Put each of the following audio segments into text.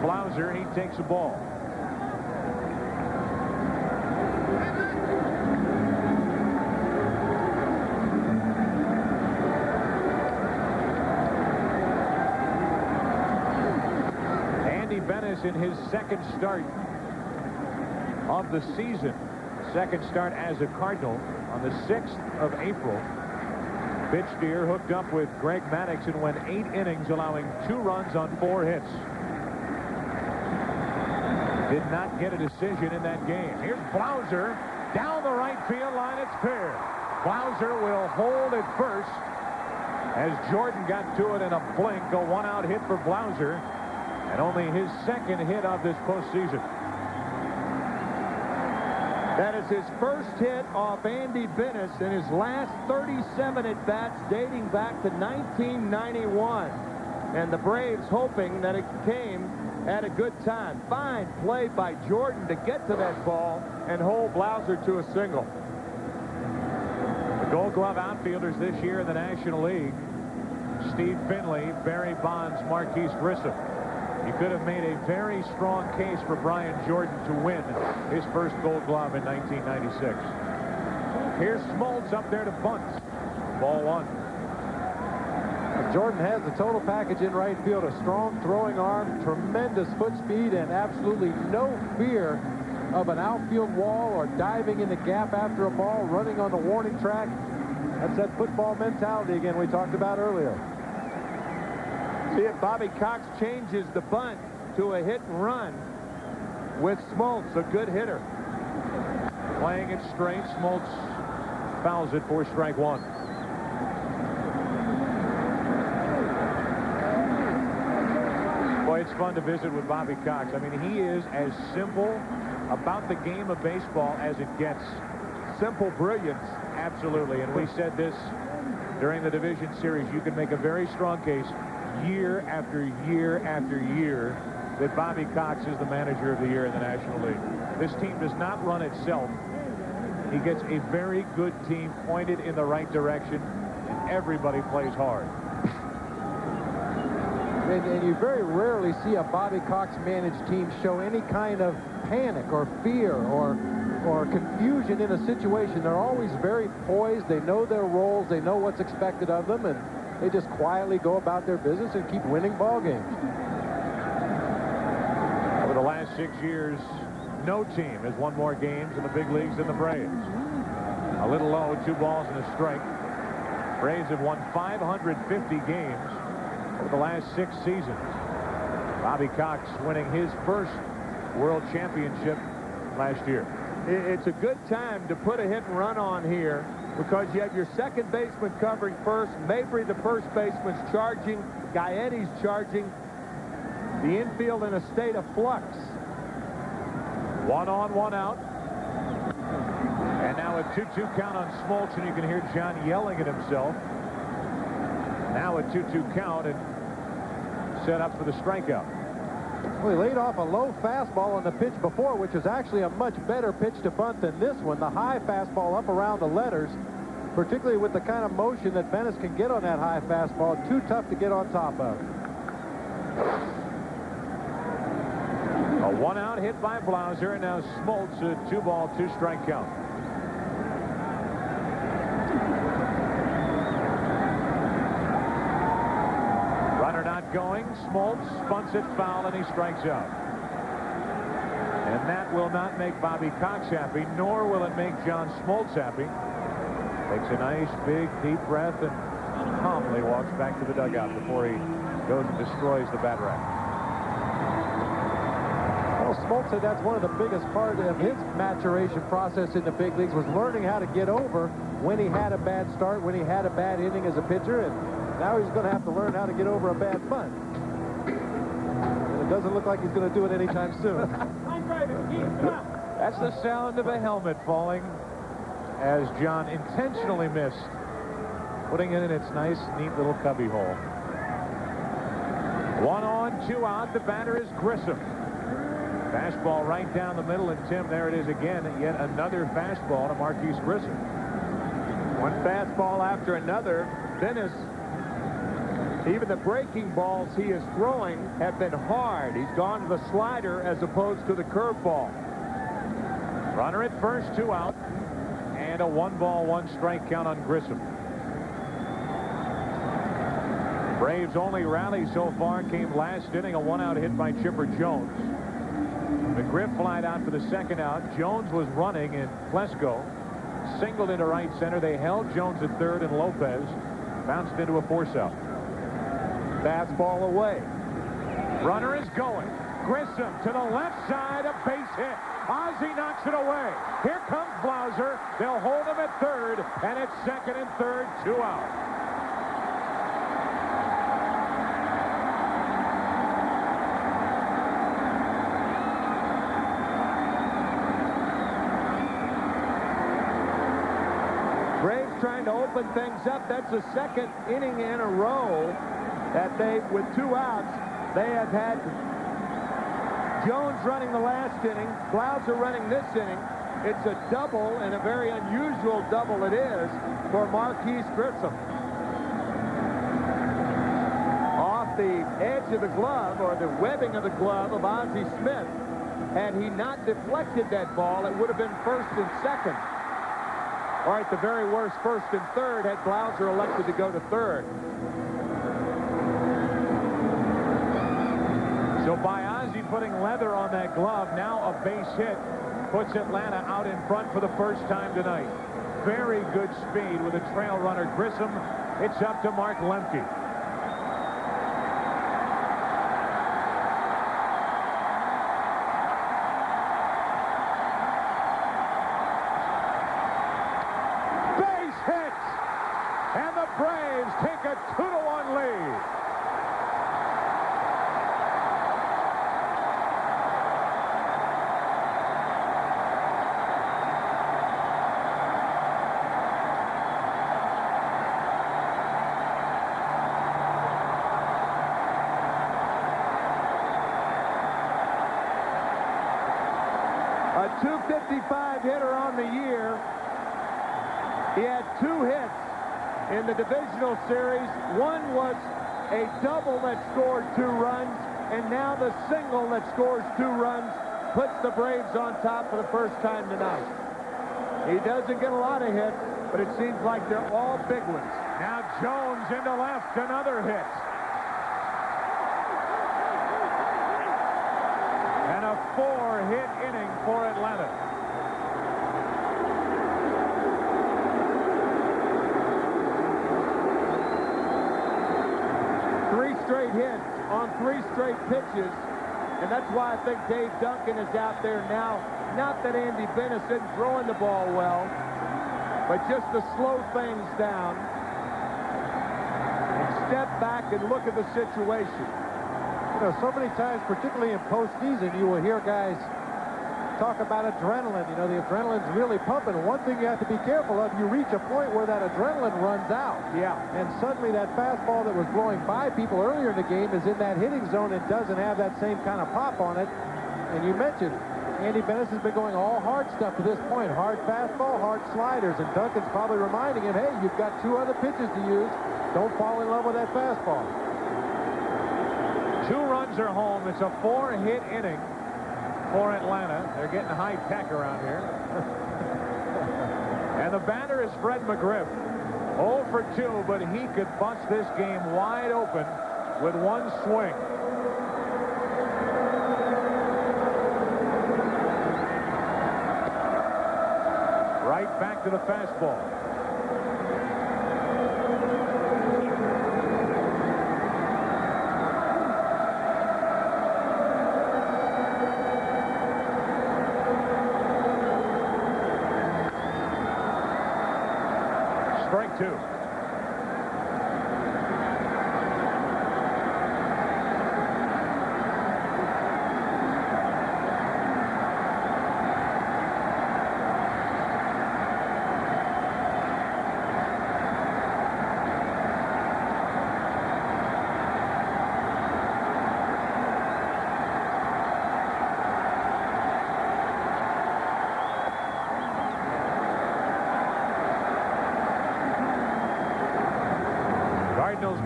Blauser. He takes the ball. In his second start of the season, second start as a Cardinal on the 6th of April. Pitched here, hooked up with Greg Maddux and went 8 innings, allowing 2 runs on 4 hits. Did not get a decision in that game. Here's Blauser down the right field line. It's fair. Blauser will hold at first as Jordan got to it in a blink. A 1-out hit for Blauser. And only his second hit of this postseason. That is his first hit off Andy Bennis in his last 37 at-bats dating back to 1991. And the Braves hoping that it came at a good time. Fine play by Jordan to get to that ball and hold Blauser to a single. The Gold Glove outfielders this year in the National League: Steve Finley, Barry Bonds, Marquise Grissom. You could have made a very strong case for Brian Jordan to win his first Gold Glove in 1996. Here's Smoltz up there to bunt. Ball 1. Jordan has the total package in right field: a strong throwing arm, tremendous foot speed, and absolutely no fear of an outfield wall or diving in the gap after a ball, running on the warning track. That's that football mentality again we talked about earlier. See if Bobby Cox changes the bunt to a hit and run with Smoltz, a good hitter. Playing it straight, Smoltz fouls it for strike 1. Boy, it's fun to visit with Bobby Cox. I mean, he is as simple about the game of baseball as it gets. Simple brilliance. Absolutely. And we said this during the division series. You can make a very strong case year after year after year that Bobby Cox is the manager of the year in the National League. This team does not run itself. He gets a very good team pointed in the right direction, and everybody plays hard. And you very rarely see a Bobby Cox managed team show any kind of panic or fear or confusion in a situation. They're always very poised. They know their roles. They know what's expected of them, and they just quietly go about their business and keep winning ball games. Over the last 6 years, no team has won more games in the big leagues than the Braves. A little low, 2 balls and a strike. Braves have won 550 games over the last 6 seasons. Bobby Cox winning his first World Championship last year. It's a good time to put a hit and run on here because you have your second baseman covering first, Mabry the first baseman's charging, Gaetti's charging, the infield in a state of flux. 1 on, 1 out. And now a 2-2 count on Smoltz, and you can hear John yelling at himself. Now a 2-2 count and set up for the strikeout. Well, he laid off a low fastball on the pitch before, which is actually a much better pitch to bunt than this one. The high fastball up around the letters, particularly with the kind of motion that Bennis can get on that high fastball, too tough to get on top of. A 1-out hit by Blauser, and now Smoltz, a 2-ball, 2-strike count. Going, Smoltz bunts it foul, and he strikes out. And that will not make Bobby Cox happy, nor will it make John Smoltz happy. Takes a nice, big, deep breath and calmly walks back to the dugout before he goes and destroys the bat rack. Well, Smoltz said that's one of the biggest part of his maturation process in the big leagues was learning how to get over when he had a bad start, when he had a bad inning as a pitcher, and now he's going to have to learn how to get over a bad bunt. And it doesn't look like he's going to do it anytime soon. That's the sound of a helmet falling as John intentionally missed putting it in its nice, neat little cubby hole. 1 on, 2 out. The batter is Grissom. Fastball right down the middle, and Tim, there it is again. Yet another fastball to Marquise Grissom. One fastball after another. Bennis Even the breaking balls he is throwing have been hard. He's gone to the slider as opposed to the curveball. Runner at first, 2 out. And a 1-ball, 1-strike count on Grissom. Braves' only rally so far came last inning, a 1-out hit by Chipper Jones. McGriff flied out for the 2nd out. Jones was running, and Plesko singled into right center. They held Jones at 3rd, and Lopez bounced into a force out. Fastball away. Runner is going. Grissom to the left side, a base hit. Ozzie knocks it away. Here comes Blauser. They'll hold him at 3rd, and it's 2nd and 3rd, 2 out. Braves trying to open things up. That's the 2nd inning in a row that they, with 2 outs, they have had Jones running the last inning, Blauser running this inning. It's a double, and a very unusual double it is for Marquise Grissom. Off the edge of the glove, or the webbing of the glove of Ozzie Smith. Had he not deflected that ball, it would have been 1st and 2nd. Or at the very worst, 1st and 3rd, had Blauser elected to go to 3rd. So by Ozzie putting leather on that glove, now a base hit puts Atlanta out in front for the first time tonight. Very good speed with a trail runner. Grissom, it's up to Mark Lemke. Base hit! And the Braves take a 2-1 lead. A .255 hitter on the year. He had 2 hits in the divisional series. One was a double that scored 2 runs, and now the single that scores 2 runs puts the Braves on top for the first time tonight. He doesn't get a lot of hits, but it seems like they're all big ones. Now Jones into left, another hit. And a 4-hit inning for Atlanta. Three straight hits on 3 straight pitches, and that's why I think Dave Duncan is out there now. Not that Andy Bennis isn't throwing the ball well, but just to slow things down and step back and look at the situation. You know, so many times, particularly in postseason, you will hear guys talk about adrenaline. You know, the adrenaline's really pumping. One thing you have to be careful of, you reach a point where that adrenaline runs out. Yeah. And suddenly that fastball that was blowing by people earlier in the game is in that hitting zone and doesn't have that same kind of pop on it. And you mentioned Andy Bennis has been going all hard stuff to this point. Hard fastball, hard sliders. And Duncan's probably reminding him, hey, you've got 2 other pitches to use. Don't fall in love with that fastball. 2 runs are home. It's a 4-hit inning for Atlanta. They're getting high tech around here. And the batter is Fred McGriff. 0 for 2, but he could bust this game wide open with 1 swing. Right back to the fastball. Strike 2.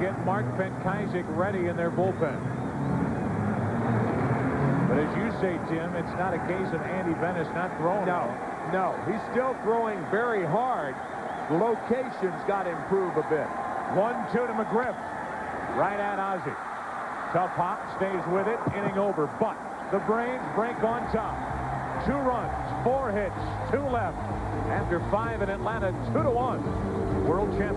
get Mark Penkaizik ready in their bullpen. But as you say, Tim, it's not a case of Andy Bennis not throwing. No, he's still throwing very hard. The location's got to improve a bit. 1-2 to McGriff. Right at Ozzie. Tough hop, stays with it, inning over. But the Braves break on top. 2 runs, 4 hits, 2 left. After 5 in Atlanta, 2-1. World champion.